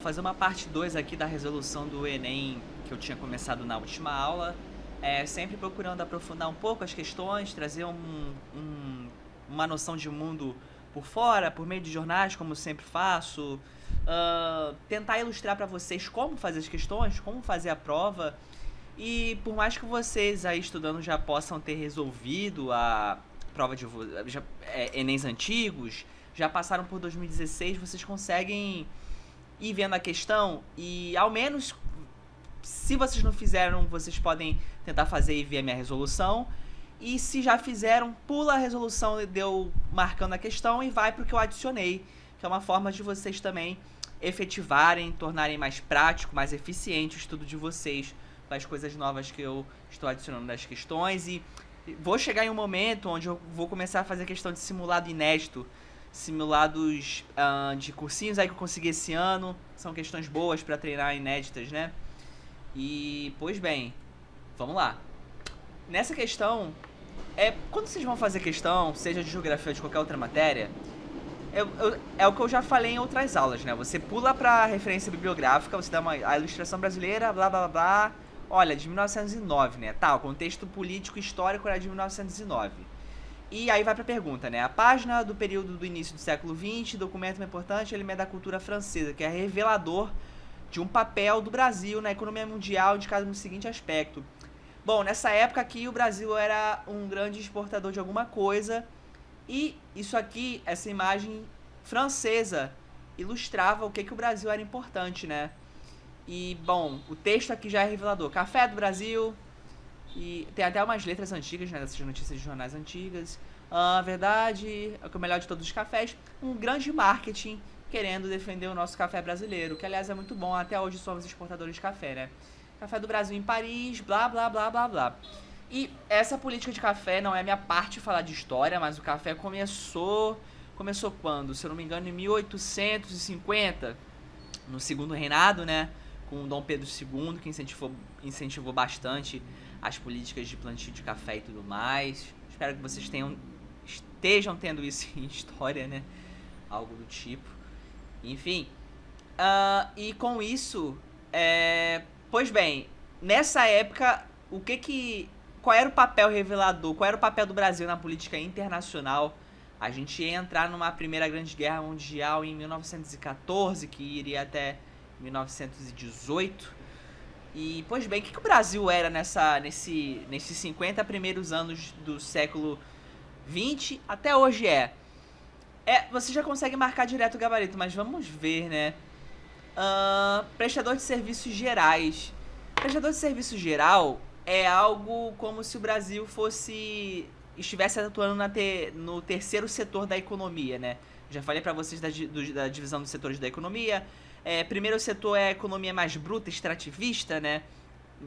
Fazer uma parte 2 aqui da resolução do Enem que eu tinha começado na última aula, sempre procurando aprofundar um pouco as questões, trazer uma noção de mundo por fora, por meio de jornais, como eu sempre faço, tentar ilustrar para vocês como fazer as questões, como fazer a prova, e por mais que vocês aí estudando já possam ter resolvido a prova de Enems antigos, já passaram por 2016, vocês conseguem ir vendo a questão e, ao menos, se vocês não fizeram, vocês podem tentar fazer e ver a minha resolução. E se já fizeram, pula a resolução de eu marcando a questão e vai para o que eu adicionei, que é uma forma de vocês também efetivarem, tornarem mais prático, mais eficiente o estudo de vocês com as coisas novas que eu estou adicionando nas questões. E vou chegar em um momento onde eu vou começar a fazer questão de simulado inédito, simulados de cursinhos aí que eu consegui esse ano. São questões boas para treinar, inéditas, né? E, pois bem, vamos lá. Nessa questão, quando vocês vão fazer questão, seja de geografia ou de qualquer outra matéria, é o que eu já falei em outras aulas, né? Você pula pra referência bibliográfica, você dá a ilustração brasileira, blá blá blá blá. Olha, de 1909, né? Tá, o contexto político e histórico era de 1909. E aí vai pra pergunta, né? A página do período do início do século XX, documento importante, ele é da cultura francesa, que é revelador de um papel do Brasil na economia mundial indicado no seguinte aspecto. Bom, nessa época aqui o Brasil era um grande exportador de alguma coisa, e isso aqui, essa imagem francesa, ilustrava o que o Brasil era importante, né? E, bom, o texto aqui já é revelador. Café do Brasil, e tem até umas letras antigas, né, dessas notícias de jornais antigas. A verdade é que o melhor de todos os cafés. Um grande marketing querendo defender o nosso café brasileiro, que aliás é muito bom, até hoje somos exportadores de café, né? Café do Brasil em Paris, blá blá blá blá blá. E essa política de café não é minha parte falar de história, mas o café começou quando? Se eu não me engano, em 1850, no segundo reinado, né? Com Dom Pedro II, que incentivou bastante as políticas de plantio de café e tudo mais. Espero que vocês estejam tendo isso em história, né? Algo do tipo. Enfim. E com isso, pois bem, nessa época, qual era o papel revelador? Qual era o papel do Brasil na política internacional? A gente ia entrar numa primeira grande guerra mundial em 1914, que iria até 1918. E, pois bem, o que o Brasil era nesses 50 primeiros anos do século XX até hoje você já consegue marcar direto o gabarito, mas vamos ver, né? Prestador de serviços gerais. Prestador de serviço geral é algo como se o Brasil estivesse atuando no terceiro setor da economia, né? Já falei pra vocês da divisão dos setores da economia. Primeiro setor é a economia mais bruta, extrativista, né?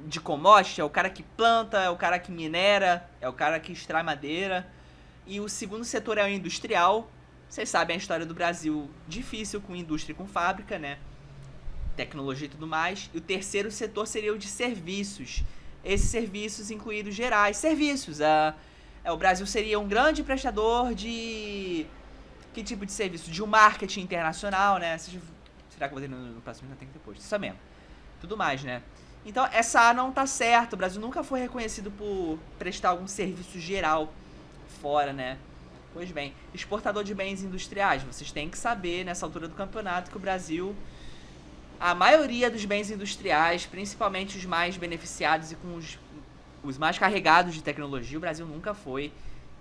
De commodity, é o cara que planta, é o cara que minera, é o cara que extrai madeira. E o segundo setor é o industrial. Vocês sabem a história do Brasil, difícil com indústria e com fábrica, né? Tecnologia e tudo mais. E o terceiro setor seria o de serviços. Esses serviços incluídos gerais. Serviços. O Brasil seria um grande prestador de... Que tipo de serviço? De um marketing internacional, né? Será que eu vou ter no próximo? Não tem que depois. Isso mesmo. Tudo mais, né? Então, essa A não tá certo. O Brasil nunca foi reconhecido por prestar algum serviço geral fora, né? Pois bem, exportador de bens industriais. Vocês têm que saber, nessa altura do campeonato, que o Brasil... A maioria dos bens industriais, principalmente os mais beneficiados e com os mais carregados de tecnologia, o Brasil nunca foi.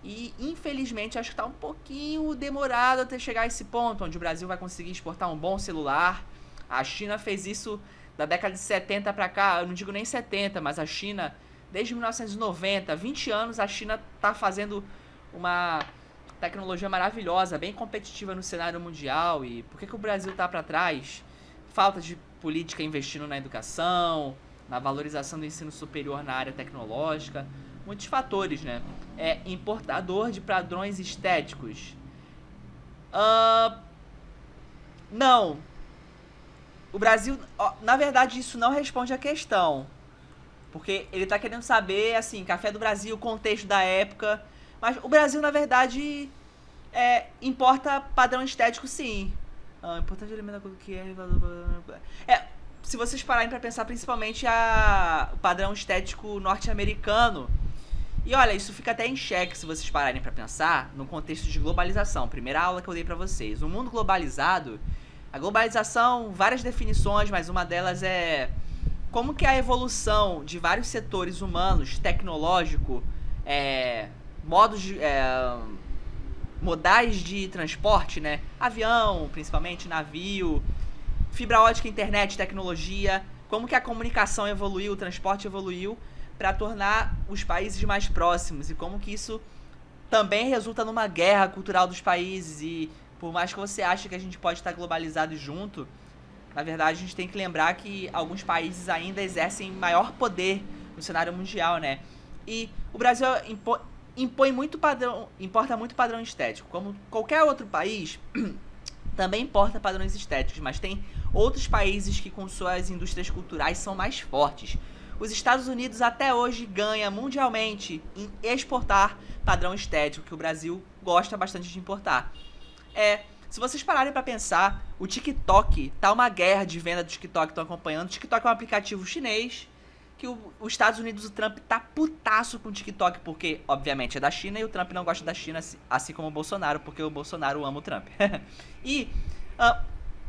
E, infelizmente, acho que está um pouquinho demorado até chegar a esse ponto, onde o Brasil vai conseguir exportar um bom celular. A China fez isso da década de 70 para cá, eu não digo nem 70, mas a China, desde 1990, 20 anos, a China está fazendo uma tecnologia maravilhosa, bem competitiva no cenário mundial. E por que o Brasil está para trás? Falta de política investindo na educação, na valorização do ensino superior na área tecnológica. Muitos fatores, né? Importador de padrões estéticos. Não. O Brasil... na verdade, isso não responde à questão. Porque ele tá querendo saber, assim, café do Brasil, contexto da época. Mas o Brasil, na verdade, importa padrão estético, sim. Importante elementar o que é... se vocês pararem pra pensar, principalmente o padrão estético norte-americano. E olha, isso fica até em xeque se vocês pararem pra pensar no contexto de globalização. Primeira aula que eu dei pra vocês. O mundo globalizado, a globalização, várias definições, mas uma delas é como que a evolução de vários setores humanos, tecnológico, modais de transporte, né? Avião, principalmente, navio, fibra ótica, internet, tecnologia, como que a comunicação evoluiu, o transporte evoluiu para tornar os países mais próximos e como que isso também resulta numa guerra cultural dos países. E por mais que você ache que a gente pode estar globalizado junto, na verdade a gente tem que lembrar que alguns países ainda exercem maior poder no cenário mundial, né? E o Brasil importa muito padrão estético. Como qualquer outro país, também importa padrões estéticos, mas tem outros países que com suas indústrias culturais são mais fortes. Os Estados Unidos até hoje ganha mundialmente em exportar padrão estético, que o Brasil gosta bastante de importar. Se vocês pararem pra pensar, o TikTok, tá uma guerra de venda do TikTok, estão acompanhando. O TikTok é um aplicativo chinês, que os Estados Unidos, o Trump tá putaço com o TikTok, porque, obviamente, é da China, e o Trump não gosta da China, assim como o Bolsonaro, porque o Bolsonaro ama o Trump. E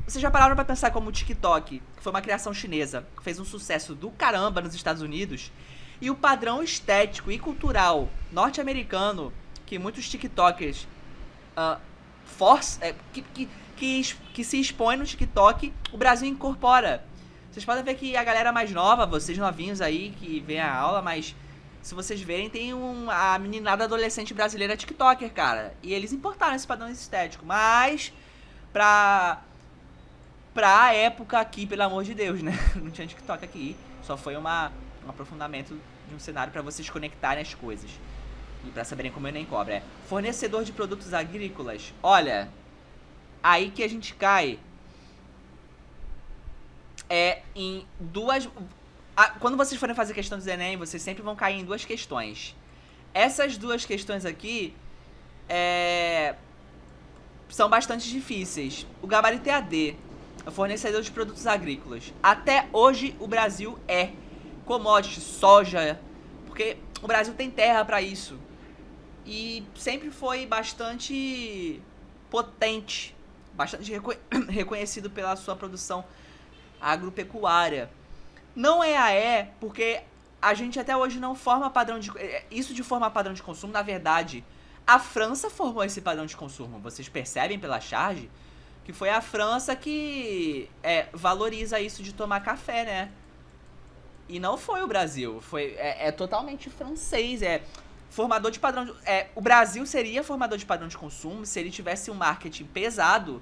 vocês já pararam pra pensar como o TikTok, que foi uma criação chinesa, fez um sucesso do caramba nos Estados Unidos, e o padrão estético e cultural norte-americano, que muitos TikTokers que se expõem no TikTok, o Brasil incorpora. Vocês podem ver que a galera mais nova, vocês novinhos aí, que vem a aula, mas se vocês verem, tem a meninada adolescente brasileira TikToker, cara. E eles importaram esse padrão estético, mas pra época aqui, pelo amor de Deus, né? Não tinha TikTok aqui, só foi um aprofundamento de um cenário pra vocês conectarem as coisas. E pra saberem como eu nem cobra. Fornecedor de produtos agrícolas. Olha, aí que a gente cai em duas... Quando vocês forem fazer questão do Enem, vocês sempre vão cair em duas questões. Essas duas questões aqui são bastante difíceis. O gabarito EAD, fornecedor de produtos agrícolas. Até hoje o Brasil é commodity, soja, porque o Brasil tem terra pra isso. E sempre foi bastante potente, bastante reconhecido pela sua produção agropecuária. Não é porque a gente até hoje não forma padrão de... Isso de formar padrão de consumo, na verdade, a França formou esse padrão de consumo. Vocês percebem pela charge que foi a França que valoriza isso de tomar café, né? E não foi o Brasil. É totalmente francês, formador de padrão o Brasil seria formador de padrão de consumo se ele tivesse um marketing pesado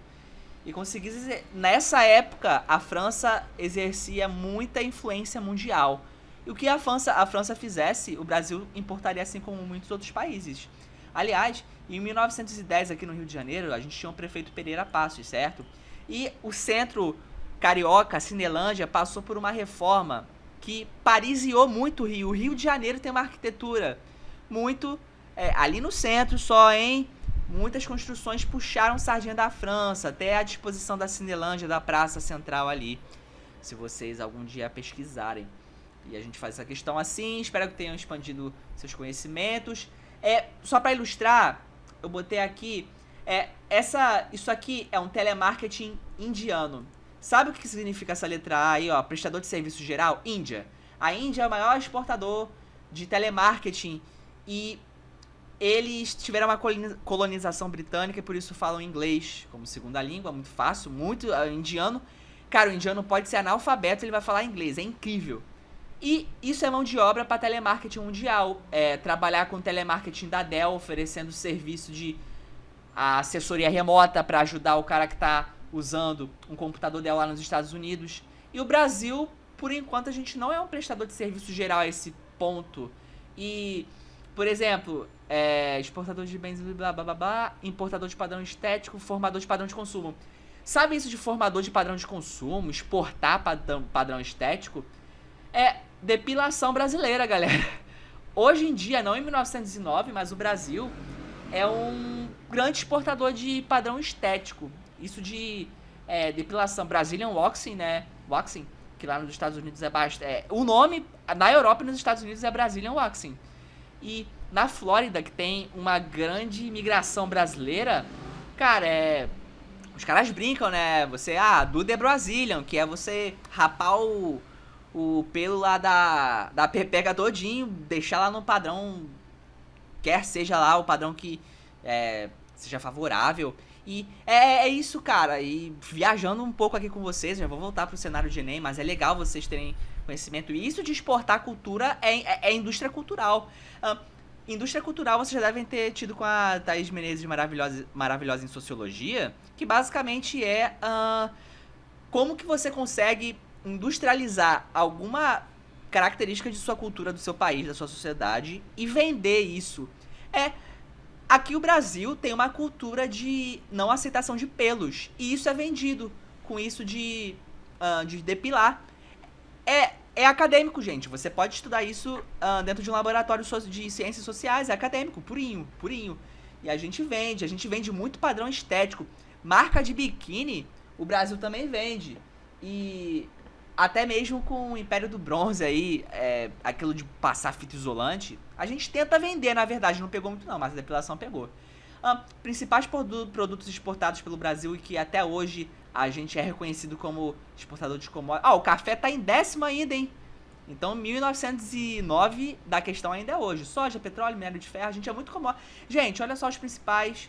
e conseguisse... Nessa época, a França exercia muita influência mundial. E o que a França fizesse, o Brasil importaria, assim como muitos outros países. Aliás, em 1910, aqui no Rio de Janeiro, a gente tinha um prefeito Pereira Passos, certo? E o centro carioca, a Cinelândia, passou por uma reforma que parisiou muito o Rio. O Rio de Janeiro tem uma arquitetura muito... ali no centro só, hein? Muitas construções puxaram sardinha da França, até a disposição da Cinelândia, da Praça Central ali. Se vocês algum dia pesquisarem. E a gente faz essa questão assim, espero que tenham expandido seus conhecimentos. Só para ilustrar, eu botei aqui... isso aqui é um telemarketing indiano. Sabe o que significa essa letra A aí, ó? Prestador de serviço geral? Índia. A Índia é o maior exportador de telemarketing e eles tiveram uma colonização britânica e por isso falam inglês como segunda língua, muito fácil, muito indiano. Cara, o indiano pode ser analfabeto, ele vai falar inglês, é incrível. E isso é mão de obra para telemarketing mundial. Trabalhar com telemarketing da Dell, oferecendo serviço de assessoria remota para ajudar o cara que está usando um computador Dell lá nos Estados Unidos. E o Brasil, por enquanto, a gente não é um prestador de serviço geral a esse ponto. E, por exemplo, exportador de bens, blá, blá, blá, blá, importador de padrão estético, formador de padrão de consumo. Sabe isso de formador de padrão de consumo, exportar padrão estético? Depilação brasileira, galera. Hoje em dia, não em 1909, mas o Brasil é um grande exportador de padrão estético. Isso de depilação Brazilian Waxing, né? Waxing, que lá nos Estados Unidos é bastante... o nome, na Europa e nos Estados Unidos é Brazilian Waxing. E na Flórida, que tem uma grande imigração brasileira, cara, os caras brincam, né? Do The Brazilian, que é você rapar o pelo lá da pepeca todinho, deixar lá no padrão, quer seja lá o padrão que seja favorável. E é isso, cara. E viajando um pouco aqui com vocês, já vou voltar pro cenário de Enem, mas é legal vocês terem conhecimento. E isso de exportar cultura é indústria cultural. Indústria cultural vocês já devem ter tido com a Thaís Menezes maravilhosa em Sociologia, que basicamente como que você consegue industrializar alguma característica de sua cultura, do seu país, da sua sociedade e vender isso. Aqui o Brasil tem uma cultura de não aceitação de pelos, e isso é vendido com isso de depilar. É acadêmico, gente. Você pode estudar isso dentro de um laboratório de ciências sociais. É acadêmico, purinho, purinho. E a gente vende muito padrão estético. Marca de biquíni, o Brasil também vende. E até mesmo com o Império do Bronze aí, aquilo de passar fita isolante, a gente tenta vender, na verdade. Não pegou muito não, mas a depilação pegou. Principais produtos exportados pelo Brasil e que até hoje a gente é reconhecido como exportador de commodities. O café tá em 10º ainda, hein? Então 1909 da questão ainda é hoje. Soja, petróleo, minério de ferro, a gente é muito commodity. Gente, olha só os principais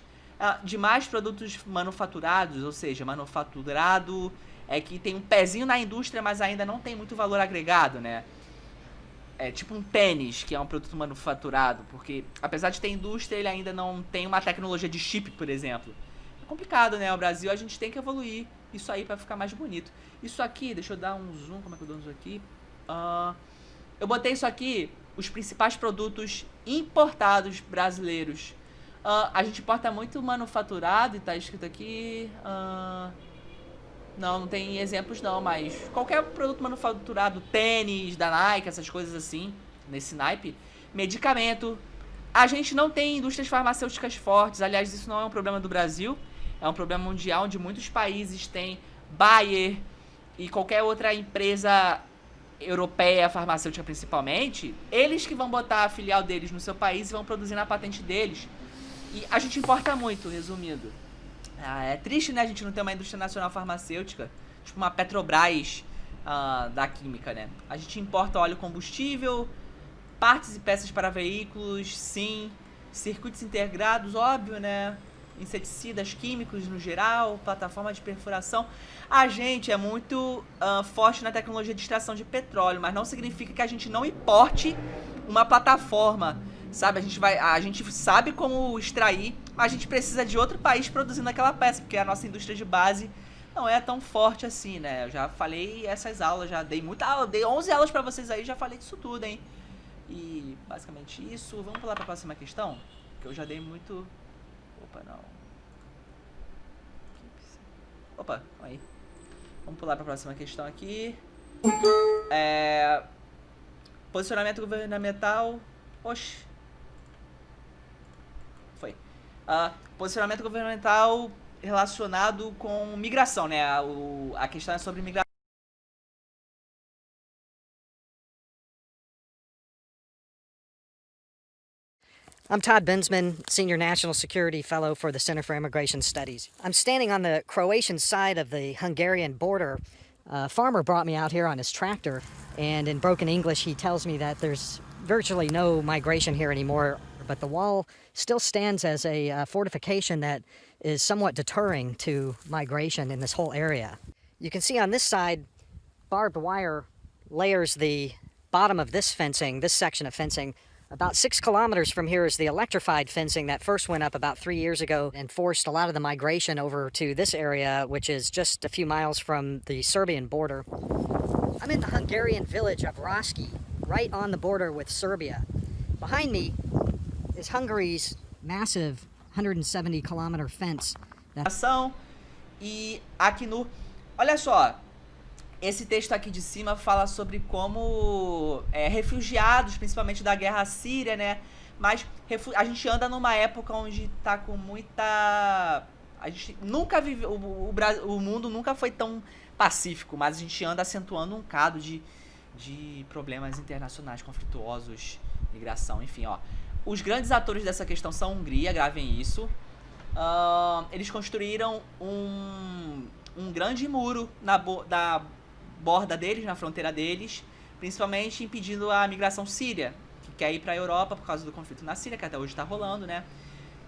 demais produtos manufaturados, ou seja, manufaturado que tem um pezinho na indústria, mas ainda não tem muito valor agregado, né? É tipo um tênis, que é um produto manufaturado, porque apesar de ter indústria, ele ainda não tem uma tecnologia de chip, por exemplo. É complicado, né? O Brasil, a gente tem que evoluir isso aí pra ficar mais bonito. Isso aqui, deixa eu dar um zoom, como é que eu dou um zoom aqui? Eu botei isso aqui, os principais produtos importados brasileiros. A gente importa muito manufaturado, e tá escrito aqui... Não tem exemplos não, mas qualquer produto manufaturado, tênis da Nike, essas coisas assim, nesse naipe. Medicamento. A gente não tem indústrias farmacêuticas fortes, aliás, isso não é um problema do Brasil, é um problema mundial, onde muitos países têm Bayer e qualquer outra empresa europeia, farmacêutica principalmente, eles que vão botar a filial deles no seu país e vão produzir na patente deles. E a gente importa muito, resumindo. É triste, né, a gente não ter uma indústria nacional farmacêutica, tipo uma Petrobras da química, né? A gente importa óleo combustível, partes e peças para veículos, sim, circuitos integrados, óbvio, né? Inseticidas químicos no geral, plataforma de perfuração. A gente é muito forte na tecnologia de extração de petróleo, mas não significa que a gente não importe uma plataforma, sabe? A gente sabe como extrair, mas a gente precisa de outro país produzindo aquela peça, porque a nossa indústria de base não é tão forte assim, né? Eu já falei essas aulas, já dei muita aula, dei 11 aulas pra vocês aí, já falei disso tudo, hein? E basicamente isso. Vamos pular pra próxima questão? Que eu já dei muito... Opa, não. Opa, aí. Vamos pular pra próxima questão aqui. Posicionamento governamental... Oxi. Foi. Posicionamento governamental relacionado com migração, né? A questão é sobre migração. I'm Todd Bensman, Senior National Security Fellow for the Center for Immigration Studies. I'm standing on the Croatian side of the Hungarian border. A farmer brought me out here on his tractor, and in broken English he tells me that there's virtually no migration here anymore, but the wall still stands as a fortification that is somewhat deterring to migration in this whole area. You can see on this side, barbed wire layers the bottom of this fencing, this section of fencing. About 6 kilometers from here is the electrified fencing that first went up about 3 years ago and forced a lot of the migration over to this area, which is just a few miles from the Serbian border. I'm in the Hungarian village of Raski, right on the border with Serbia. Behind me is Hungary's massive 170-kilometer fence. E aqui no... Olha só, esse texto aqui de cima fala sobre como refugiados, principalmente da guerra síria, né? Mas a gente anda numa época onde tá com muita... A gente nunca viveu, o mundo nunca foi tão pacífico, mas a gente anda acentuando um cado de problemas internacionais conflituosos, migração, enfim, ó. Os grandes atores dessa questão são a Hungria, gravem isso. Eles construíram um grande muro da borda deles, na fronteira deles, principalmente impedindo a migração síria, que quer ir para a Europa por causa do conflito na Síria, que até hoje está rolando, né?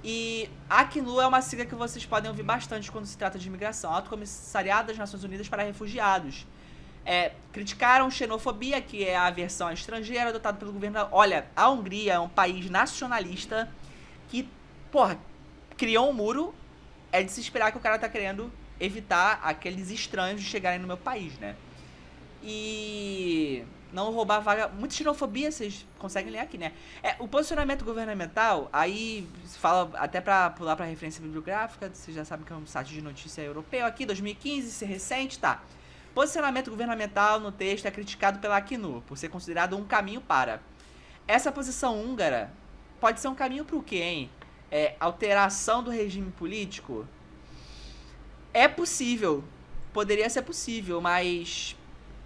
E a ACNUR é uma sigla que vocês podem ouvir bastante quando se trata de imigração, Alto Comissariado das Nações Unidas para Refugiados. Criticaram xenofobia, que é a aversão à estrangeira adotada pelo governo. Olha, a Hungria é um país nacionalista que, porra, criou um muro. É de se esperar que o cara tá querendo evitar aqueles estranhos de chegarem no meu país, né? E não roubar vaga. Muita xenofobia, vocês conseguem ler aqui, né? O posicionamento governamental, aí se fala até pra pular pra referência bibliográfica, vocês já sabem que é um site de notícia europeu aqui, 2015, ser recente, tá? Posicionamento governamental no texto é criticado pela ACNUR, por ser considerado um caminho para. Essa posição húngara pode ser um caminho para o quê, hein? Alteração do regime político? É possível, poderia ser possível, mas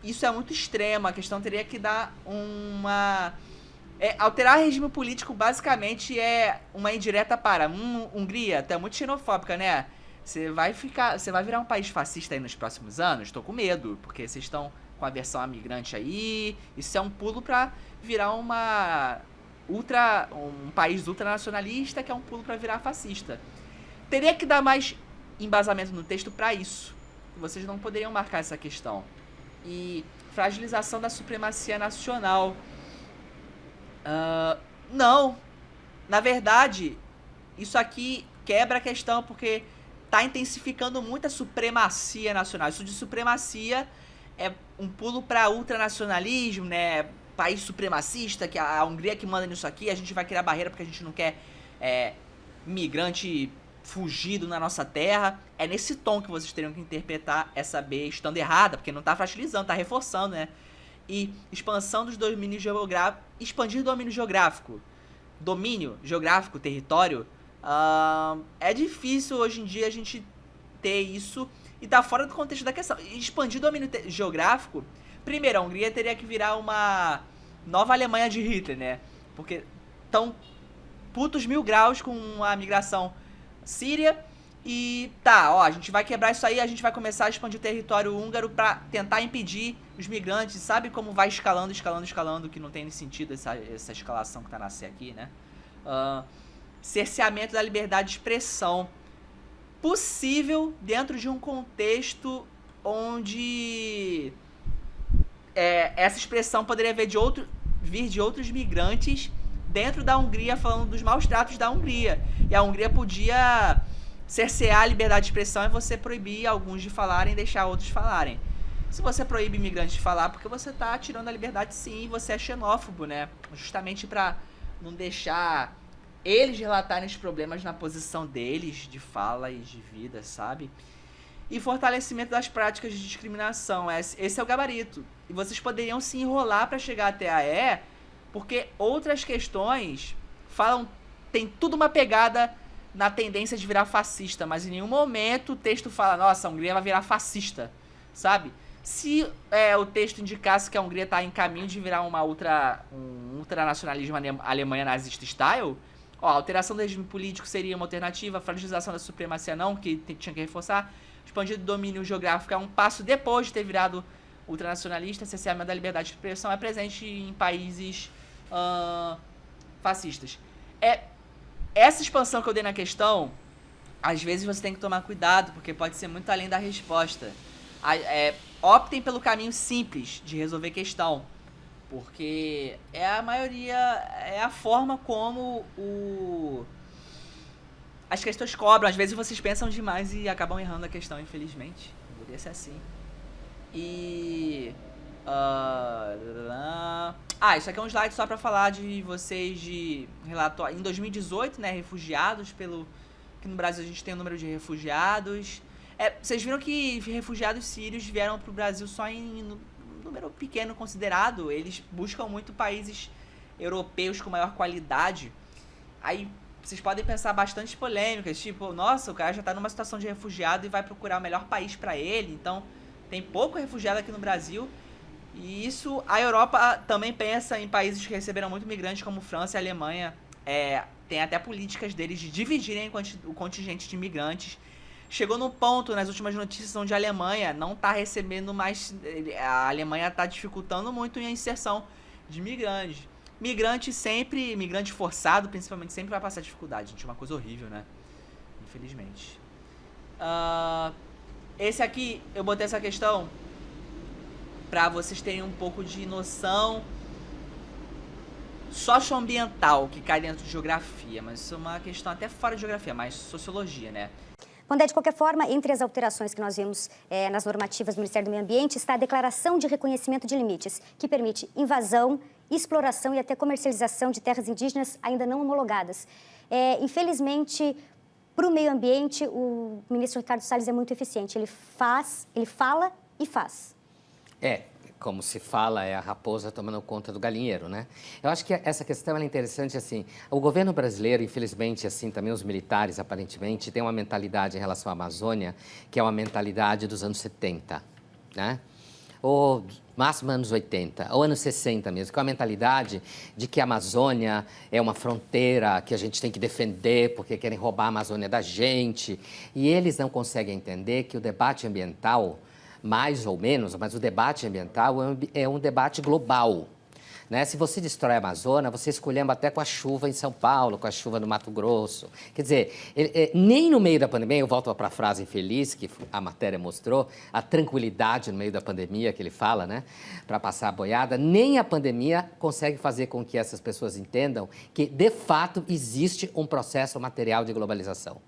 isso é muito extremo, a questão teria que dar uma... alterar regime político basicamente é uma indireta para. Hungria, tu é muito xenofóbica, né? Você vai virar um país fascista aí nos próximos anos? Tô com medo, porque vocês estão com a versão a migrante aí. Isso é um pulo pra virar um país ultranacionalista, que é um pulo pra virar fascista. Teria que dar mais embasamento no texto pra isso. Vocês não poderiam marcar essa questão. E fragilização da supremacia nacional. Não. Na verdade, isso aqui quebra a questão, porque tá intensificando muito a supremacia nacional. Isso de supremacia é um pulo para ultranacionalismo, né? País supremacista, que a Hungria que manda nisso aqui, a gente vai criar barreira porque a gente não quer migrante fugido na nossa terra. É nesse tom que vocês teriam que interpretar essa B estando errada, porque não tá fragilizando, tá reforçando, né? E expansão dos domínios geográficos, expandir domínio geográfico, território. É difícil hoje em dia a gente ter isso e tá fora do contexto da questão. Expandir domínio geográfico, primeiro, a Hungria teria que virar uma nova Alemanha de Hitler, né? Porque estão putos 1000 graus com a migração síria e a gente vai quebrar isso aí, a gente vai começar a expandir o território húngaro pra tentar impedir os migrantes. Sabe como vai escalando, que não tem nem sentido essa escalação que tá nascendo aqui, né? Cerceamento da liberdade de expressão. Possível dentro de um contexto onde essa expressão poderia vir de outros migrantes dentro da Hungria, falando dos maus tratos da Hungria. E a Hungria podia cercear a liberdade de expressão e você proibir alguns de falarem e deixar outros falarem. Se você proíbe imigrantes de falar, porque você tá tirando a liberdade, sim, e você é xenófobo, né? Justamente pra não deixar eles relatarem os problemas na posição deles, de fala e de vida, sabe? E fortalecimento das práticas de discriminação. Esse é o gabarito. E vocês poderiam se enrolar para chegar até a E, porque outras questões tem tudo uma pegada na tendência de virar fascista, mas em nenhum momento o texto fala, nossa, a Hungria vai virar fascista, sabe? Se o texto indicasse que a Hungria está em caminho de virar um ultranacionalismo Alemanha nazista style, a alteração do regime político seria uma alternativa, a fragilização da supremacia não, que tinha que reforçar, expandido do domínio geográfico é um passo depois de ter virado ultranacionalista, cerceamento da liberdade de expressão é presente em países fascistas. Essa expansão que eu dei na questão, às vezes você tem que tomar cuidado, porque pode ser muito além da resposta. Optem pelo caminho simples de resolver questão, porque é a forma como as questões cobram. Às vezes vocês pensam demais e acabam errando a questão, infelizmente. Deveria ser assim. E isso aqui é um slide só pra falar de vocês de relatório. Em 2018, né, refugiados aqui no Brasil a gente tem o número de refugiados. Vocês viram que refugiados sírios vieram pro Brasil só em número pequeno considerado. Eles buscam muito países europeus com maior qualidade. Aí vocês podem pensar bastante polêmicas, tipo, nossa, o cara já tá numa situação de refugiado e vai procurar o melhor país pra ele, então tem pouco refugiado aqui no Brasil. E isso, a Europa também pensa em países que receberam muito migrantes, como França e Alemanha. Tem até políticas deles de dividirem o contingente de imigrantes. Chegou no ponto, nas últimas notícias, onde a Alemanha não está recebendo mais... A Alemanha está dificultando muito a inserção de imigrantes. Migrante forçado, principalmente, sempre vai passar dificuldade, gente. É uma coisa horrível, né? Infelizmente. Esse aqui, eu botei essa questão para vocês terem um pouco de noção socioambiental que cai dentro de geografia, mas isso é uma questão até fora de geografia, mais sociologia, né? Vandé, de qualquer forma, entre as alterações que nós vimos nas normativas do Ministério do Meio Ambiente está a Declaração de Reconhecimento de Limites, que permite invasão, exploração e até comercialização de terras indígenas ainda não homologadas. Infelizmente, para o meio ambiente, o ministro Ricardo Salles é muito eficiente. Ele fala e faz. Como se fala, é a raposa tomando conta do galinheiro, né? Eu acho que essa questão é interessante, assim, o governo brasileiro, infelizmente, assim, também os militares, aparentemente, têm uma mentalidade em relação à Amazônia, que é uma mentalidade dos anos 70, né? Ou máximo anos 80, ou anos 60 mesmo, que é uma mentalidade de que a Amazônia é uma fronteira que a gente tem que defender porque querem roubar a Amazônia da gente. E eles não conseguem entender que o debate ambiental, mais ou menos, mas o debate ambiental é um debate global, né? Se você destrói a Amazônia, você esculhamba até com a chuva em São Paulo, com a chuva no Mato Grosso. Quer dizer, nem no meio da pandemia, eu volto para a frase infeliz que a matéria mostrou, a tranquilidade no meio da pandemia que ele fala, né? Para passar a boiada, nem a pandemia consegue fazer com que essas pessoas entendam que, de fato, existe um processo material de globalização.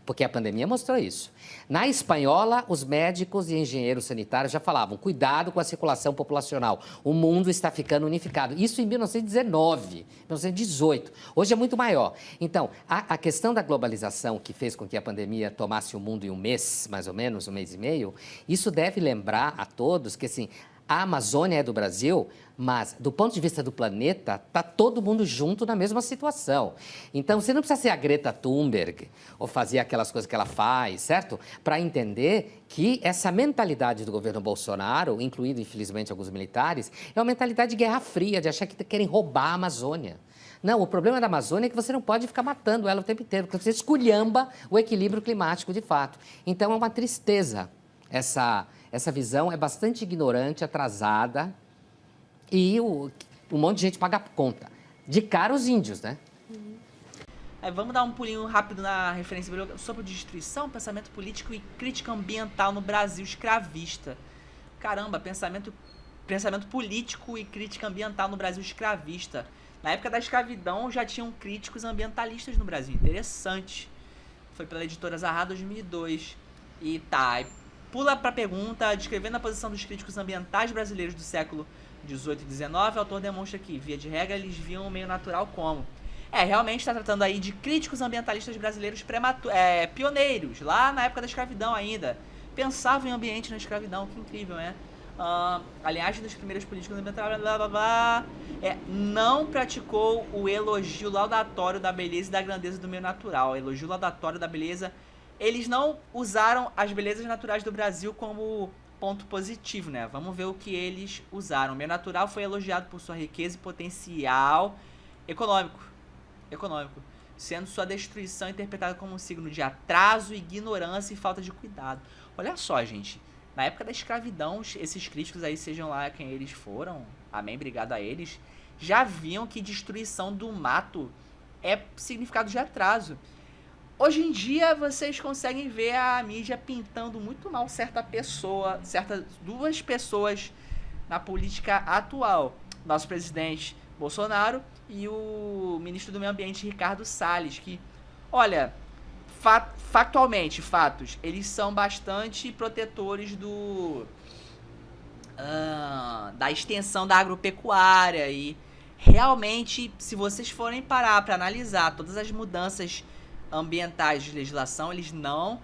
Porque a pandemia mostrou isso. Na espanhola, os médicos e engenheiros sanitários já falavam, cuidado com a circulação populacional, o mundo está ficando unificado. Isso em 1919, 1918. Hoje é muito maior. Então, a questão da globalização que fez com que a pandemia tomasse o mundo em um mês, mais ou menos, um mês e meio, isso deve lembrar a todos que, assim, a Amazônia é do Brasil, mas do ponto de vista do planeta, está todo mundo junto na mesma situação. Então, você não precisa ser a Greta Thunberg ou fazer aquelas coisas que ela faz, certo? Para entender que essa mentalidade do governo Bolsonaro, incluindo, infelizmente, alguns militares, é uma mentalidade de guerra fria, de achar que querem roubar a Amazônia. Não, o problema da Amazônia é que você não pode ficar matando ela o tempo inteiro, porque você esculhamba o equilíbrio climático de fato. Então, é uma tristeza essa visão é bastante ignorante, atrasada, e um monte de gente paga a conta. De cara, os índios, né? Vamos dar um pulinho rápido na referência sobre destruição, pensamento político e crítica ambiental no Brasil escravista. Caramba, pensamento político e crítica ambiental no Brasil escravista. Na época da escravidão já tinham críticos ambientalistas no Brasil. Interessante. Foi pela editora Zahar 2002. E tá... Pula para a pergunta, descrevendo a posição dos críticos ambientais brasileiros do século XVIII e XIX, o autor demonstra que, via de regra, eles viam o meio natural como. Realmente está tratando aí de críticos ambientalistas brasileiros pioneiros, lá na época da escravidão ainda. Pensavam em ambiente na escravidão, que incrível, né? A linhagem dos primeiros políticos ambientais, blá blá blá, não praticou o elogio laudatório da beleza e da grandeza do meio natural. Elogio laudatório da beleza... Eles não usaram as belezas naturais do Brasil como ponto positivo, né? Vamos ver o que eles usaram. O meio natural foi elogiado por sua riqueza e potencial econômico, sendo sua destruição interpretada como um signo de atraso, ignorância e falta de cuidado. Olha só, gente. Na época da escravidão, esses críticos aí, sejam lá quem eles foram, amém, obrigado a eles, já viam que destruição do mato é significado de atraso. Hoje em dia, vocês conseguem ver a mídia pintando muito mal certas duas pessoas na política atual. Nosso presidente Bolsonaro e o ministro do Meio Ambiente, Ricardo Salles, que, olha, fatos, eles são bastante protetores da extensão da agropecuária e, realmente, se vocês forem parar para analisar todas as mudanças ambientais de legislação, eles não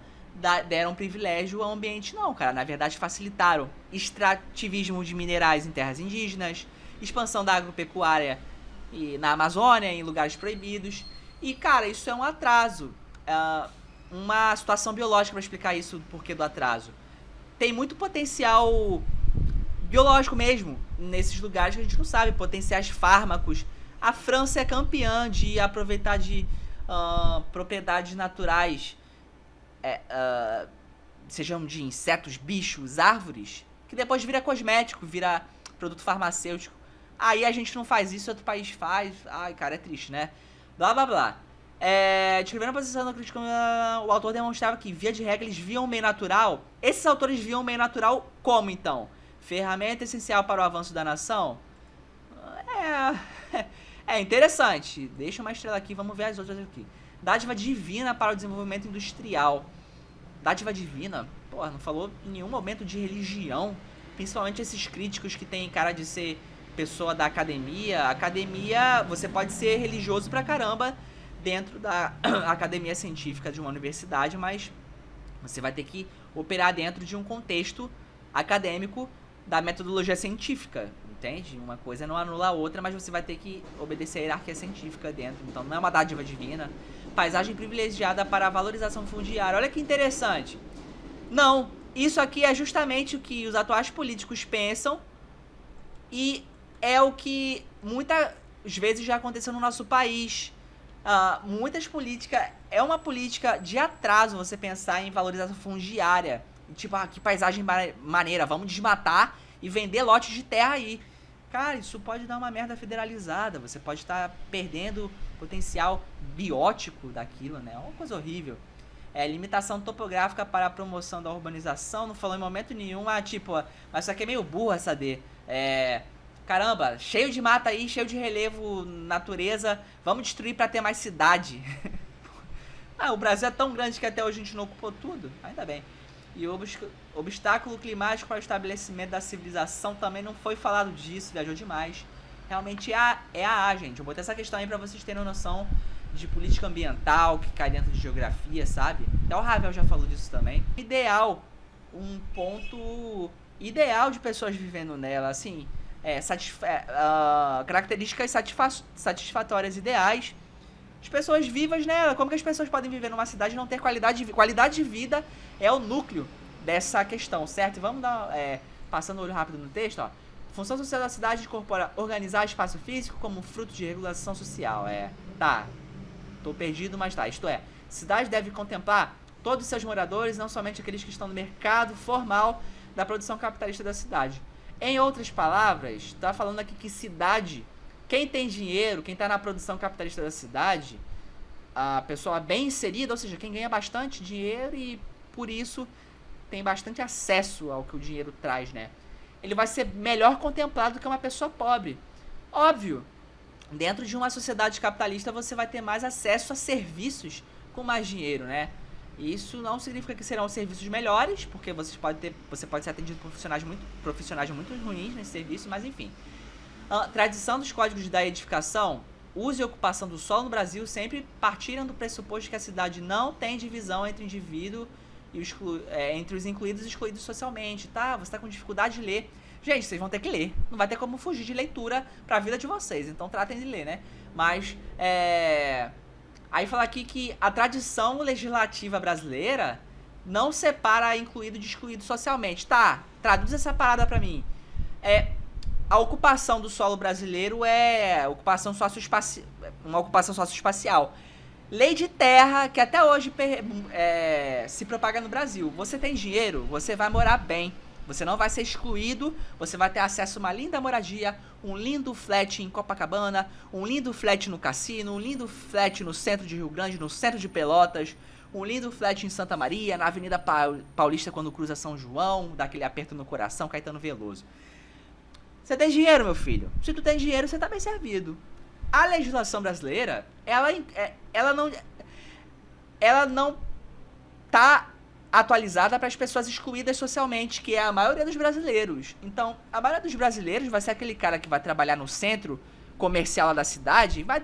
deram privilégio ao ambiente, não, cara. Na verdade, facilitaram extrativismo de minerais em terras indígenas, expansão da agropecuária na Amazônia, em lugares proibidos. E, cara, isso é um atraso. Uma situação biológica para explicar isso, o porquê do atraso. Tem muito potencial biológico mesmo nesses lugares que a gente não sabe, potenciais fármacos. A França é campeã de aproveitar de propriedades naturais, sejam de insetos, bichos, árvores, que depois vira cosmético, vira produto farmacêutico. Aí a gente não faz isso, outro país faz. Ai, cara, é triste, né? Blá, blá, blá. Descrevendo a posição do crítico, o autor demonstrava que, via de regra, eles viam o meio natural. Esses autores viam o meio natural como, então? Ferramenta essencial para o avanço da nação? É interessante. Deixa uma estrela aqui, vamos ver as outras aqui. Dádiva divina para o desenvolvimento industrial. Dádiva divina? Pô, não falou em nenhum momento de religião. Principalmente esses críticos que têm cara de ser pessoa da academia. Academia, você pode ser religioso pra caramba dentro da academia científica de uma universidade, mas você vai ter que operar dentro de um contexto acadêmico da metodologia científica, entende? Uma coisa não anula a outra, mas você vai ter que obedecer a hierarquia científica dentro. Então não é uma dádiva divina. Paisagem privilegiada para a valorização fundiária. Olha que interessante. Não, isso aqui é justamente o que os atuais políticos pensam e é o que muitas vezes já aconteceu no nosso país. Muitas políticas... É uma política de atraso você pensar em valorização fundiária. Tipo, que paisagem maneira, vamos desmatar e vender lotes de terra aí. Cara, isso pode dar uma merda federalizada. Você pode estar perdendo potencial biótico daquilo, né? É uma coisa horrível. Limitação topográfica para a promoção da urbanização. Não falou em momento nenhum. Tipo, mas isso aqui é meio burro, saber. Caramba, cheio de mata aí, cheio de relevo, natureza. Vamos destruir para ter mais cidade. O Brasil é tão grande que até hoje a gente não ocupou tudo. Ainda bem. E o obstáculo climático para o estabelecimento da civilização também não foi falado disso, viajou demais. Realmente gente. Eu botei essa questão aí pra vocês terem noção de política ambiental, que cai dentro de geografia, sabe? Até o Ravel já falou disso também. Ideal, um ponto ideal de pessoas vivendo nela, assim, características satisfatórias ideais. As pessoas vivas nela. Como que as pessoas podem viver numa cidade e não ter qualidade de vida? Qualidade de vida é o núcleo dessa questão, certo? E vamos dar, passando o olho rápido no texto, ó. Função social da cidade incorpora organizar espaço físico como fruto de regulação social. Tá, tô perdido, mas tá. Isto é, cidade deve contemplar todos os seus moradores, não somente aqueles que estão no mercado formal da produção capitalista da cidade. Em outras palavras, tá falando aqui que cidade... Quem tem dinheiro, quem está na produção capitalista da cidade, a pessoa bem inserida, ou seja, quem ganha bastante dinheiro e por isso tem bastante acesso ao que o dinheiro traz, né? Ele vai ser melhor contemplado do que uma pessoa pobre. Óbvio, dentro de uma sociedade capitalista você vai ter mais acesso a serviços com mais dinheiro, né? E isso não significa que serão serviços melhores, porque você pode ser atendido por profissionais muito ruins nesse serviço, mas enfim... Tradição dos códigos da edificação, uso e ocupação do solo no Brasil sempre partiram do pressuposto que a cidade não tem divisão entre o indivíduo e entre os incluídos e excluídos socialmente, tá? Você tá com dificuldade de ler. Gente, vocês vão ter que ler. Não vai ter como fugir de leitura pra vida de vocês, então tratem de ler, né? Mas, aí fala aqui que a tradição legislativa brasileira não separa incluído de excluído socialmente. Tá, traduz essa parada pra mim. A ocupação do solo brasileiro é uma ocupação socioespacial. Lei de terra, que até hoje se propaga no Brasil. Você tem dinheiro, você vai morar bem. Você não vai ser excluído, você vai ter acesso a uma linda moradia, um lindo flat em Copacabana, um lindo flat no Cassino, um lindo flat no centro de Rio Grande, no centro de Pelotas, um lindo flat em Santa Maria, na Avenida Paulista quando cruza São João, dá aquele aperto no coração, Caetano Veloso. Você tem dinheiro, meu filho. Se tu tem dinheiro, você tá bem servido. A legislação brasileira, ela não tá atualizada para as pessoas excluídas socialmente, que é a maioria dos brasileiros. Então, a maioria dos brasileiros vai ser aquele cara que vai trabalhar no centro comercial da cidade, vai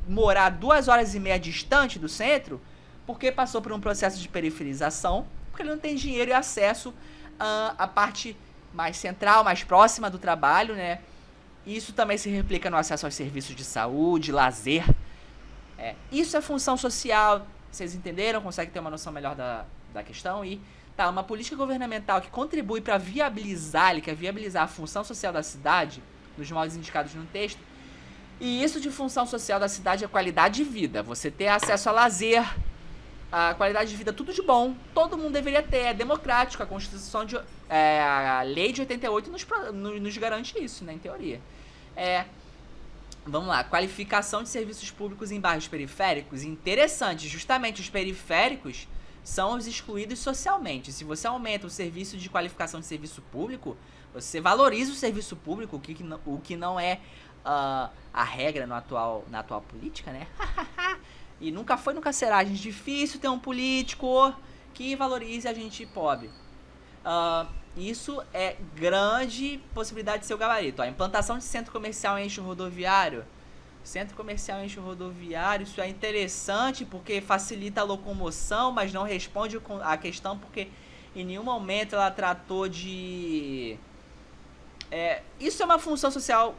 morar 2 horas e meia distante do centro, porque passou por um processo de periferização, porque ele não tem dinheiro e acesso à parte mais central, mais próxima do trabalho, né? Isso também se replica no acesso aos serviços de saúde, lazer. Isso é função social, vocês entenderam? Conseguem ter uma noção melhor da questão? E tá, uma política governamental que contribui para viabilizar, ele quer viabilizar a função social da cidade, nos moldes indicados no texto. E isso de função social da cidade é qualidade de vida. Você ter acesso a lazer, a qualidade de vida, tudo de bom. Todo mundo deveria ter, é democrático. A Constituição a lei de 88 nos garante isso, né, em teoria. Vamos lá, qualificação de serviços públicos em bairros periféricos. Interessante, justamente os periféricos são os excluídos socialmente. Se você aumenta o serviço de qualificação de serviço público, você valoriza o serviço público, o que não é a regra na atual política, né? E nunca foi, nunca será, gente. Difícil ter um político que valorize a gente pobre. Isso é grande possibilidade de ser o gabarito. A implantação de centro comercial em eixo rodoviário. Centro comercial em eixo rodoviário, isso é interessante porque facilita a locomoção, mas não responde a questão porque em nenhum momento ela tratou de... isso é uma função social,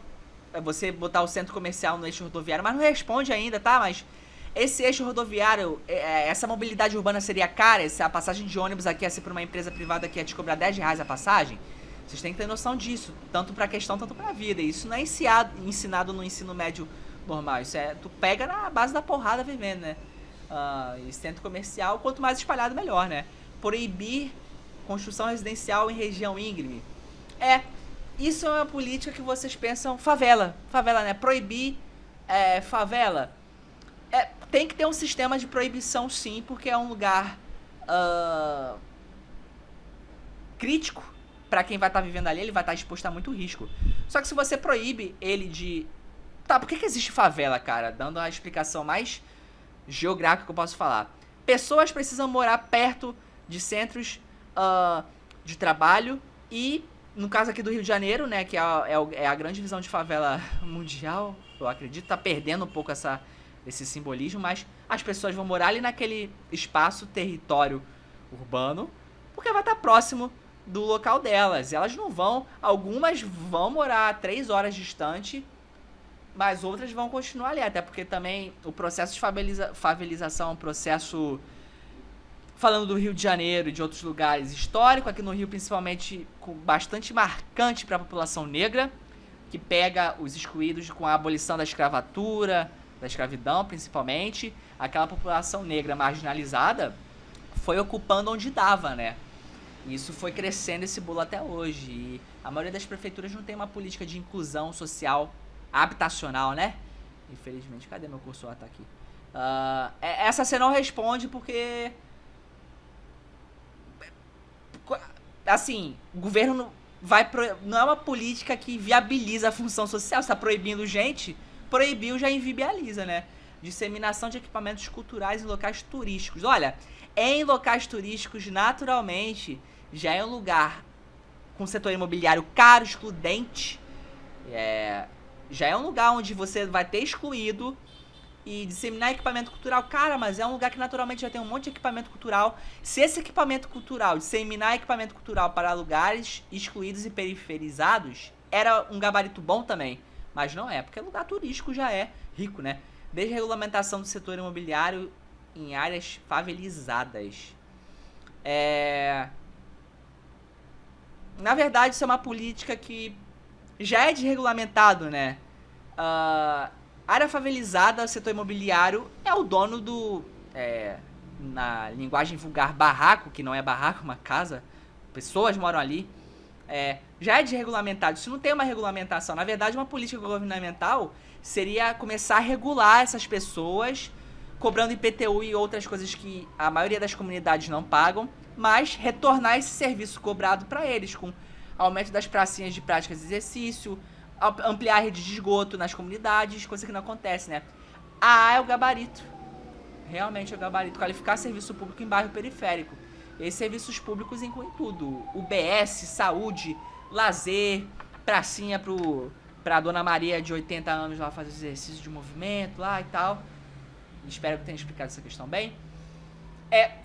você botar o centro comercial no eixo rodoviário, mas não responde ainda, tá? Mas esse eixo rodoviário, essa mobilidade urbana seria cara, se a passagem de ônibus aqui ia ser para uma empresa privada que ia te cobrar R$10 a passagem, vocês têm que ter noção disso, tanto para a questão, tanto para a vida. Isso não é ensinado no ensino médio normal, isso tu pega na base da porrada vivendo, né? E centro comercial, quanto mais espalhado, melhor, né? Proibir construção residencial em região íngreme. Isso é uma política que vocês pensam, favela, né? Proibir favela. Tem que ter um sistema de proibição, sim, porque é um lugar crítico para quem vai estar vivendo ali, ele vai estar exposto a muito risco. Só que se você proíbe ele de... Tá, por que existe favela, cara? Dando a explicação mais geográfica que eu posso falar. Pessoas precisam morar perto de centros de trabalho e, no caso aqui do Rio de Janeiro, né, que é a grande visão de favela mundial, eu acredito, tá perdendo um pouco esse simbolismo, mas as pessoas vão morar ali naquele espaço, território urbano, porque vai estar próximo do local delas. Elas não vão, algumas vão morar 3 horas distante, mas outras vão continuar ali, até porque também o processo de favelização é um processo, falando do Rio de Janeiro e de outros lugares, histórico, aqui no Rio principalmente bastante marcante para a população negra, que pega os excluídos com a abolição da escravatura, da escravidão principalmente, aquela população negra marginalizada foi ocupando onde dava, né? E isso foi crescendo esse bolo até hoje. E a maioria das prefeituras não tem uma política de inclusão social habitacional, né? Infelizmente, cadê meu cursor? Tá aqui. Essa você não responde porque... Assim, o governo não é uma política que viabiliza a função social. Você tá proibindo gente, proibiu já inviabiliza, né? Disseminação de equipamentos culturais em locais turísticos. Olha, em locais turísticos, naturalmente, já é um lugar com setor imobiliário caro, excludente. Já é um lugar onde você vai ter excluído e disseminar equipamento cultural. Cara, mas é um lugar que naturalmente já tem um monte de equipamento cultural. Se esse equipamento cultural, disseminar equipamento cultural para lugares excluídos e periferizados, era um gabarito bom também. Mas não é, porque lugar turístico já é rico, né? Desregulamentação do setor imobiliário em áreas favelizadas. Na verdade, isso é uma política que já é desregulamentado, né? Área favelizada, setor imobiliário, é o dono do... na linguagem vulgar, barraco, que não é barraco, uma casa. Pessoas moram ali. Já é desregulamentado. Se não tem uma regulamentação, na verdade, uma política governamental seria começar a regular essas pessoas, cobrando IPTU e outras coisas que a maioria das comunidades não pagam, mas retornar esse serviço cobrado para eles, com aumento das pracinhas de práticas de exercício, ampliar a rede de esgoto nas comunidades, coisa que não acontece, né? É o gabarito. Realmente é o gabarito. Qualificar serviço público em bairro periférico. Esses serviços públicos incluem tudo. UBS, saúde, lazer, pracinha pra Dona Maria de 80 anos lá fazer exercício de movimento lá e tal. Espero que tenha explicado essa questão bem.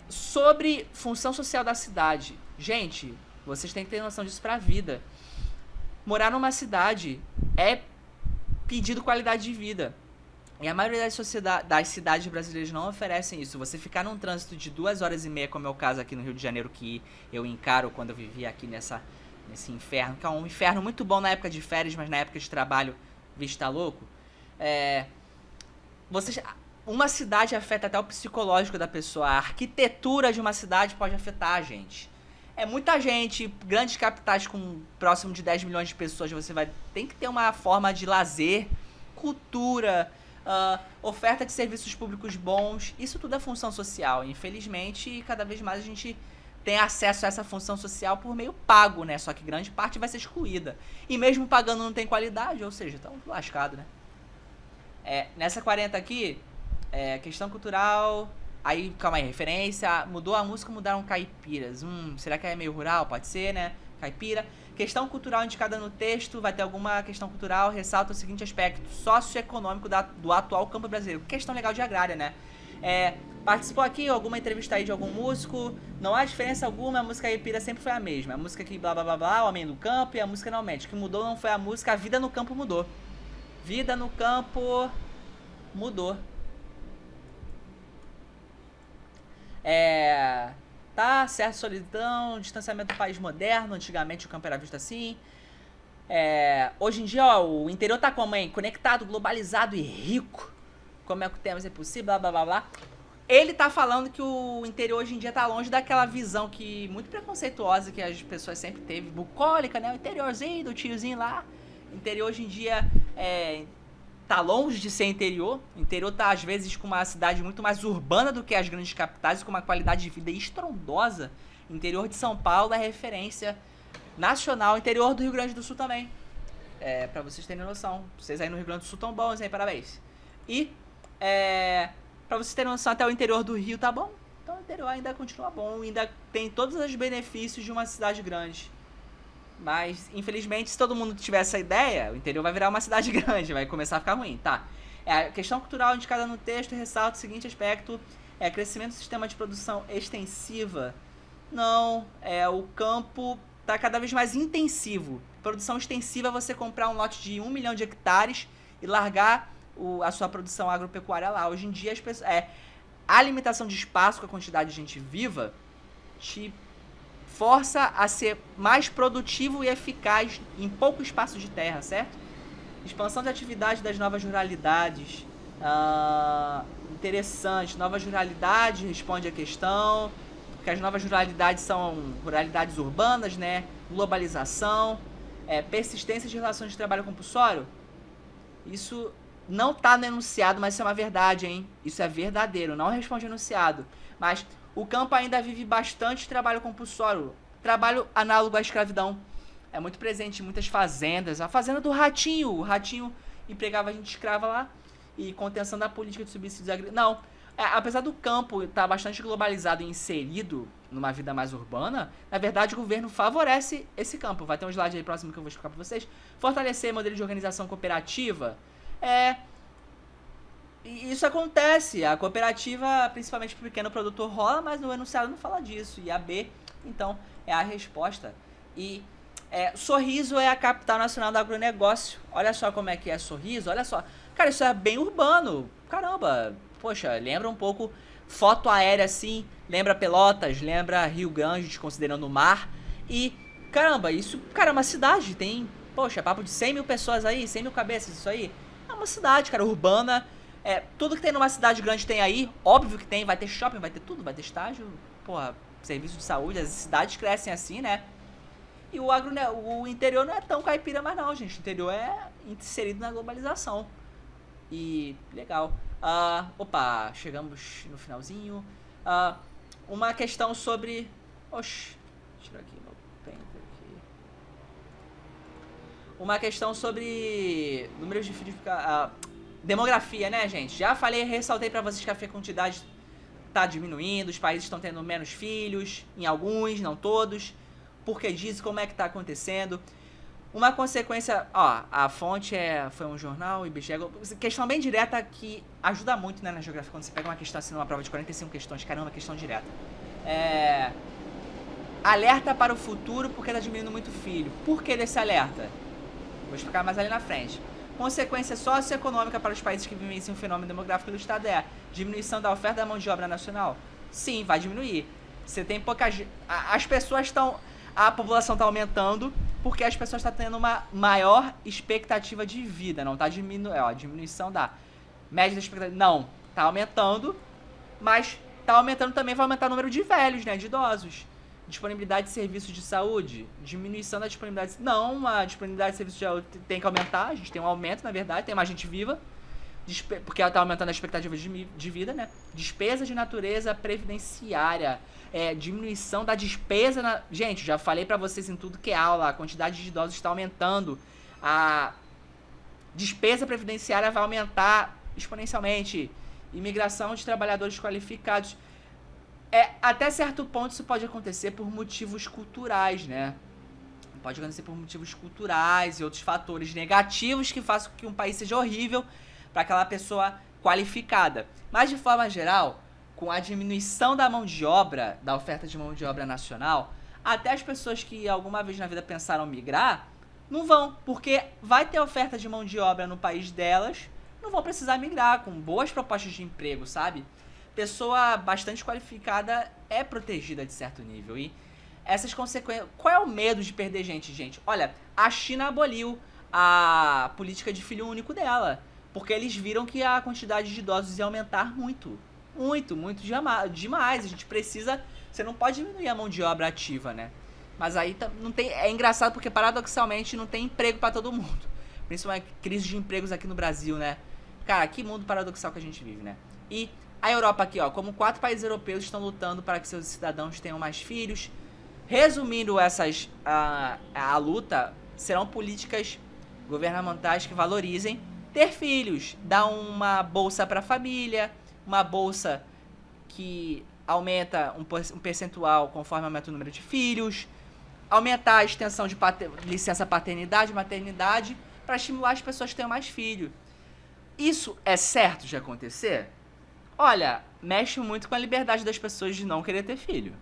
Sobre função social da cidade. Gente, vocês têm que ter noção disso pra vida. Morar numa cidade é pedido qualidade de vida. E a maioria das cidades brasileiras não oferecem isso. Você ficar num trânsito de 2 horas e meia, como é o caso aqui no Rio de Janeiro, que eu encaro quando eu vivia aqui nesse inferno, que é um inferno muito bom na época de férias, mas na época de trabalho, visto tá louco. Uma cidade afeta até o psicológico da pessoa. A arquitetura de uma cidade pode afetar a gente. É muita gente, grandes capitais com próximo de 10 milhões de pessoas, tem que ter uma forma de lazer, cultura, oferta de serviços públicos bons. Isso tudo é função social. Infelizmente, cada vez mais a gente tem acesso a essa função social por meio pago, né? Só que grande parte vai ser excluída. E mesmo pagando não tem qualidade, ou seja, tá lascado, né? Nessa 40 aqui, questão cultural. Aí, calma aí, referência. Mudou a música, mudaram caipiras. Será que é meio rural? Pode ser, né? Caipira. Questão cultural indicada no texto. Vai ter alguma questão cultural. Ressalta o seguinte aspecto socioeconômico do atual campo brasileiro. Questão legal de agrária, né? Participou aqui alguma entrevista aí de algum músico. Não há diferença alguma, a música caipira sempre foi a mesma. A música que blá blá blá blá, o homem do campo e a música normalmente. O que mudou não foi a música, a vida no campo mudou. Vida no campo mudou. Tá, certo, solidão, distanciamento do país moderno. Antigamente o campo era visto assim. Hoje em dia, ó, o interior tá como, hein? Conectado, globalizado e rico. Como é que temos é possível, blá blá blá blá. Ele tá falando que o interior hoje em dia tá longe daquela visão muito preconceituosa que as pessoas sempre teve, bucólica, né? O interiorzinho do tiozinho lá. O interior hoje em dia tá longe de ser interior. O interior tá, às vezes, com uma cidade muito mais urbana do que as grandes capitais, com uma qualidade de vida estrondosa. O interior de São Paulo é referência nacional. O interior do Rio Grande do Sul também. Pra vocês terem noção. Vocês aí no Rio Grande do Sul tão bons, hein? Parabéns. E, pra vocês terem noção, até o interior do Rio tá bom. Então o interior ainda continua bom. Ainda tem todos os benefícios de uma cidade grande. Mas, infelizmente, se todo mundo tiver essa ideia, o interior vai virar uma cidade grande, vai começar a ficar ruim, tá? A questão cultural indicada no texto ressalta o seguinte aspecto, crescimento do sistema de produção extensiva. Não, o campo tá cada vez mais intensivo. Produção extensiva é você comprar um lote de 1 milhão de hectares e largar a sua produção agropecuária lá. Hoje em dia, a limitação de espaço com a quantidade de gente viva te força a ser mais produtivo e eficaz em pouco espaço de terra, certo? Expansão de atividade das novas ruralidades. Interessante. Novas ruralidades, responde a questão. Porque as novas ruralidades são ruralidades urbanas, né? Globalização. Persistência de relações de trabalho compulsório. Isso não está no enunciado, mas isso é uma verdade, hein? Isso é verdadeiro, não responde ao enunciado. Mas o campo ainda vive bastante trabalho compulsório. Trabalho análogo à escravidão. É muito presente em muitas fazendas. A fazenda do Ratinho. O Ratinho empregava gente escrava lá. E contenção da política de subsídios agrícolas. Não. Apesar do campo estar bastante globalizado e inserido numa vida mais urbana, na verdade o governo favorece esse campo. Vai ter um slide aí próximo que eu vou explicar para vocês. Fortalecer modelo de organização cooperativa. Isso acontece. A cooperativa, principalmente para o pequeno produtor, rola, mas no enunciado não fala disso. E a B, então, é a resposta. E Sorriso é a capital nacional do agronegócio. Olha só como é que é Sorriso. Olha só. Cara, isso é bem urbano. Caramba. Poxa, lembra um pouco foto aérea assim. Lembra Pelotas, lembra Rio Grande, desconsiderando o mar. E, caramba, isso, cara, é uma cidade. Tem, poxa, papo de 100 mil pessoas aí, 100 mil cabeças, isso aí. É uma cidade, cara, urbana. Tudo que tem numa cidade grande tem aí. Óbvio que tem, vai ter shopping, vai ter tudo, vai ter estágio. Porra, serviço de saúde, as cidades crescem assim, né? E o interior não é tão caipira mais não, gente. O interior é inserido na globalização. E, legal. Opa, chegamos no finalzinho. Uma questão sobre... Oxi, tirar aqui meu painter aqui. Uma questão sobre números de filhos... demografia, né, gente? Já falei, ressaltei pra vocês que a fecundidade tá diminuindo, os países estão tendo menos filhos, em alguns, não todos. Por que disso? Como é que tá acontecendo? Uma consequência, a fonte foi um jornal, IBGE, questão bem direta que ajuda muito, né, na geografia, quando você pega uma questão assim numa prova de 45 questões, caramba, questão direta. Alerta para o futuro porque tá diminuindo muito filho. Por que desse alerta? Vou explicar mais ali na frente. Consequência socioeconômica para os países que vivenciam o fenômeno demográfico ilustrado é diminuição da oferta da mão de obra nacional? Sim, vai diminuir. Você tem poucas... As pessoas estão... A população está aumentando porque as pessoas estão tendo uma maior expectativa de vida. Não está diminuindo... a diminuição da média da expectativa... Não, está aumentando, mas está aumentando também, vai aumentar o número de velhos, né? De idosos. Disponibilidade de serviços de saúde, diminuição da disponibilidade... Não, a disponibilidade de serviços de saúde tem que aumentar, a gente tem um aumento, na verdade, tem mais gente viva, porque ela está aumentando a expectativa de vida, né? Despesa de natureza previdenciária, diminuição da despesa... Gente, já falei pra vocês em tudo que é aula, a quantidade de idosos está aumentando, a despesa previdenciária vai aumentar exponencialmente, imigração de trabalhadores qualificados... Até certo ponto isso pode acontecer por motivos culturais, né? Pode acontecer por motivos culturais e outros fatores negativos que façam com que um país seja horrível para aquela pessoa qualificada. Mas de forma geral, com a diminuição da mão de obra, da oferta de mão de obra nacional, até as pessoas que alguma vez na vida pensaram migrar, não vão, porque vai ter oferta de mão de obra no país delas, não vão precisar migrar, com boas propostas de emprego, sabe? Pessoa bastante qualificada é protegida de certo nível. E essas consequências... Qual é o medo de perder gente? Olha, a China aboliu a política de filho único dela, porque eles viram que a quantidade de idosos ia aumentar muito. Muito demais. A gente precisa... Você não pode diminuir a mão de obra ativa, né? Mas aí não tem... É engraçado porque, paradoxalmente, não tem emprego pra todo mundo. Principalmente crise de empregos aqui no Brasil, né? Cara, que mundo paradoxal que a gente vive, né? E a Europa aqui, ó, como 4 países europeus estão lutando para que seus cidadãos tenham mais filhos. Resumindo a luta, serão políticas governamentais que valorizem ter filhos. Dar uma bolsa para a família, uma bolsa que aumenta um percentual conforme aumenta o número de filhos, aumentar a extensão de licença paternidade, maternidade, para estimular as pessoas a terem mais filhos. Isso é certo de acontecer? Olha, mexe muito com a liberdade das pessoas de não querer ter filho.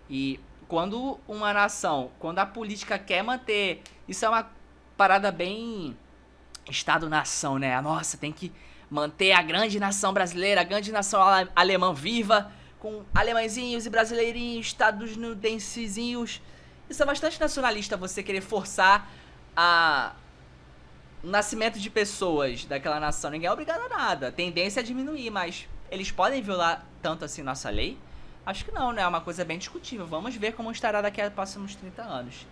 E quando uma nação, quando a política quer manter... Isso é uma parada bem Estado-nação, né? Nossa, tem que manter a grande nação brasileira, a grande nação alemã viva, com alemãezinhos e brasileirinhos, estadunidensezinhos. Isso é bastante nacionalista, você querer forçar o nascimento de pessoas daquela nação. Ninguém é obrigado a nada. A tendência é diminuir, mas... Eles podem violar tanto assim nossa lei? Acho que não, né? É uma coisa bem discutível. Vamos ver como estará daqui a próximos 30 anos.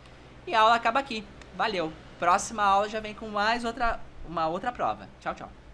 E a aula acaba aqui. Valeu. Próxima aula já vem com uma outra prova. Tchau, tchau.